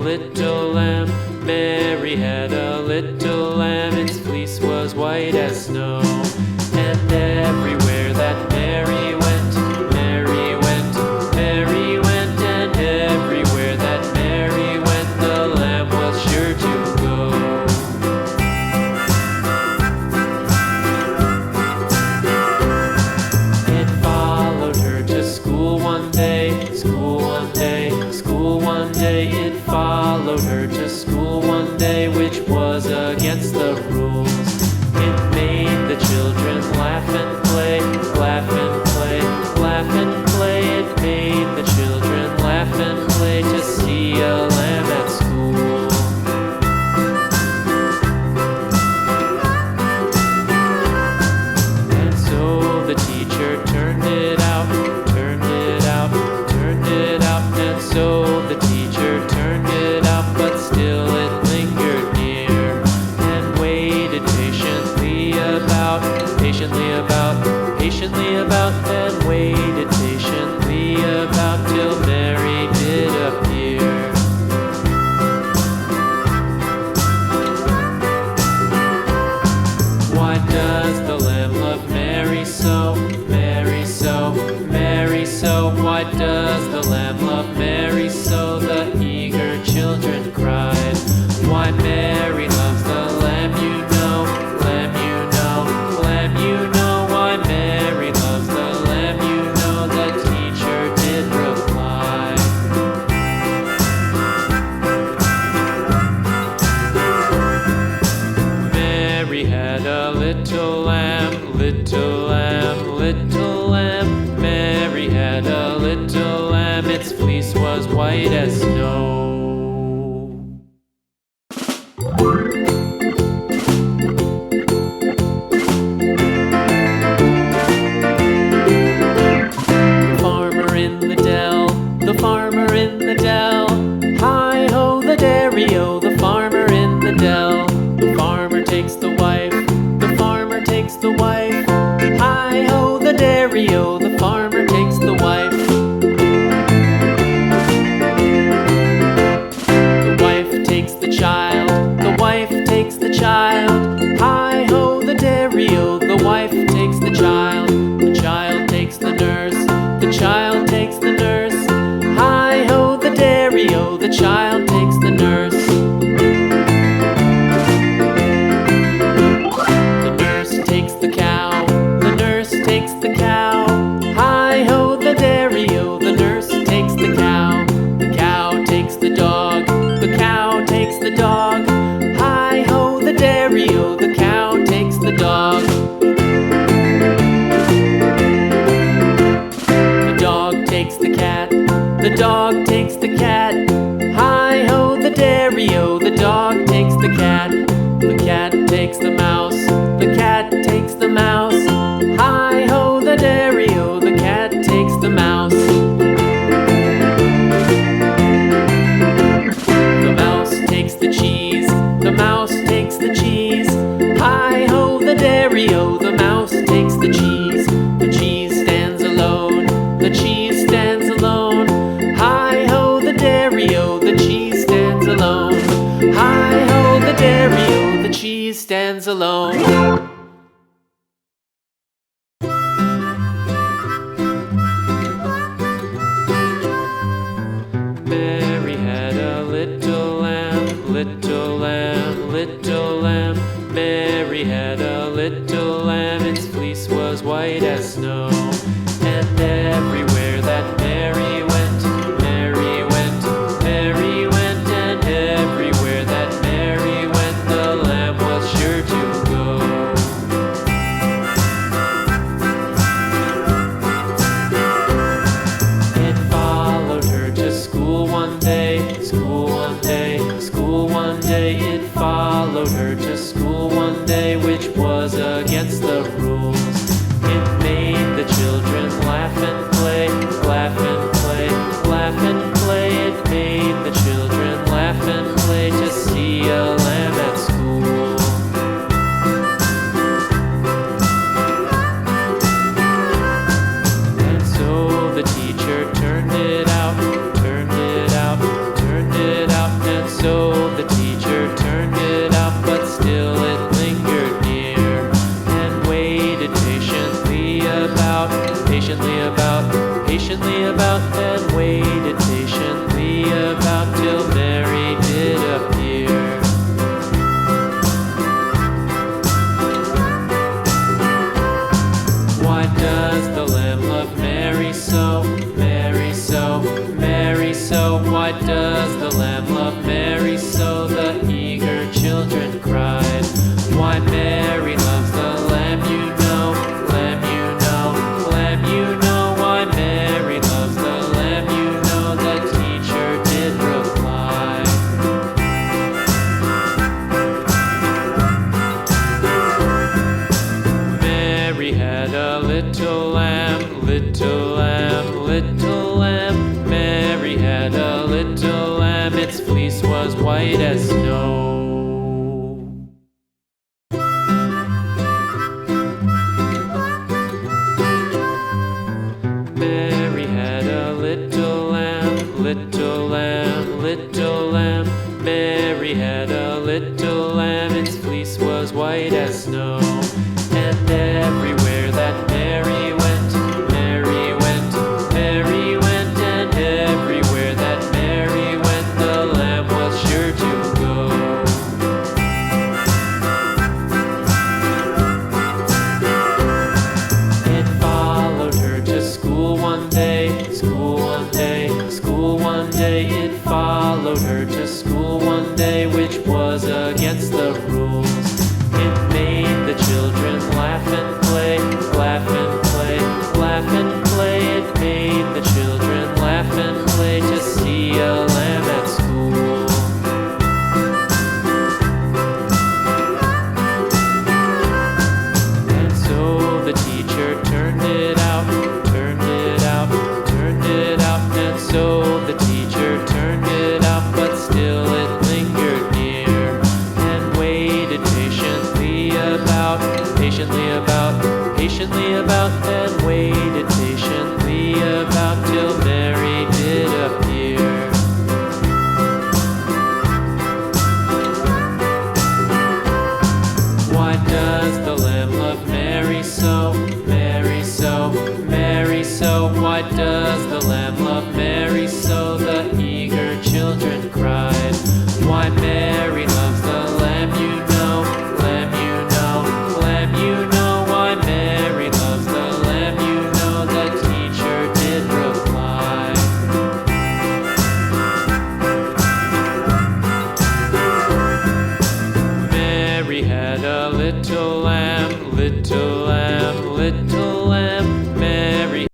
little lamb. Mary had a little lamb. Its fleece was white as snow. And everywhere that Mary went, Mary went, Mary went. And everywhere that Mary went, the lamb was sure to go. It followed her to school one day, school one day, school one day. It followed her to school one day, which was against the rules. It made the children laugh and play, laugh and play, laugh and play. It made the children laugh and play to see a lamb at school. And so the teacher turned it out, turned it out, turned it out. And so the teacher turned it out, but still it lingered near and waited patiently about, patiently about, patiently about, and waited patiently about till Mary did appear. Why does the lamb love Mary so, Mary so, Mary so? Why does the lamb love Mary so? The eager children cried. Why Mary loves the lamb, you know, lamb, you know, lamb, you know. Why Mary loves the lamb, you know, the teacher did reply. Mary had a little lamb, little lamb, little lamb. Mary had a little lamb. Its fleece was white as snow. The farmer in the dell, hi-ho the dairy-o, the farmer in the dell. The farmer takes the wife, the farmer takes the wife, hi-ho the dairy-o, the farmer takes the wife. The wife takes the child, the wife takes the child, hi-ho the dairy-o, the wife takes the child. The child takes the nurse, the child takes the nurse, hi-ho the dairy-o, the child takes the nurse. The nurse takes the cow, the nurse takes the cow, hi-ho the dairy-o, the nurse takes the cow. The cow takes the dog, the cow takes the dog, hi-ho the dairy-o, the cow takes the dog. The dog takes the cat, the dog takes the cat, hi-ho the dairy-o, the dog takes the cat. The cat takes the mouse, the cat takes the mouse, hi-ho the dairy-o, the cat takes the mouse. The mouse takes the cheese, the mouse takes the cheese, hi-ho the dairy-o, the mouse takes the cheese. The cheese stands alone, the cheese stands alone, hi-ho the dairy-o, the cheese stands alone, hi-ho the dairy-o, the cheese stands alone. Mary had a little lamb, little lamb, little lamb. Mary had a little lamb. Its fleece was white as snow. And everywhere that Mary went, Mary went, Mary went. And everywhere that Mary went, the lamb was sure to go. It followed her to school one day, school one day, school one day. It followed her to school one day, which was against the rules. It made the children laugh and play, laugh and play, laugh and play. It made the children laugh and play to see a lamb at school. And so the teacher turned it out, turned it out, turned it out. And patiently about, and waited patiently about till Mary did appear. Why does the lamb love Mary so, Mary so, Mary so? Why does the lamb love Mary so? The eager children cried. Why Mary loves the lamb, you know, lamb, you know, lamb, you know. Why Mary loves the lamb, you know, the teacher did reply. Mary had a little lamb, little lamb, little lamb. Mary had a little lamb, its fleece was white as snow. Mary had a little lamb, little lamb, little lamb. Mary had a little lamb, its fleece was white as snow. And everywhere that Mary went, Mary went, Mary went, and everywhere that Mary went, the lamb was sure to go. It followed her to school one day, school one day, school one day. It followed her to school one day, which was against the rules. It made the children laugh and play, laugh and play, laugh and play. It made the children laugh and play to see a lamb at school. And so the teacher turned it out, turned it out, turned it out. And so the teacher turned it out, but still it lingered near and waited patiently about, patiently about, and waited patiently about till Mary did appear. Why does the lamb love Mary so, Mary so, Mary so? Why does the lamb love Mary so? The eager children cried. Why Mary loves the lamb, you know, lamb, you know, lamb, you know. Why Mary loves the lamb, you know, the teacher did reply. Mary had a little lamb, little lamb, little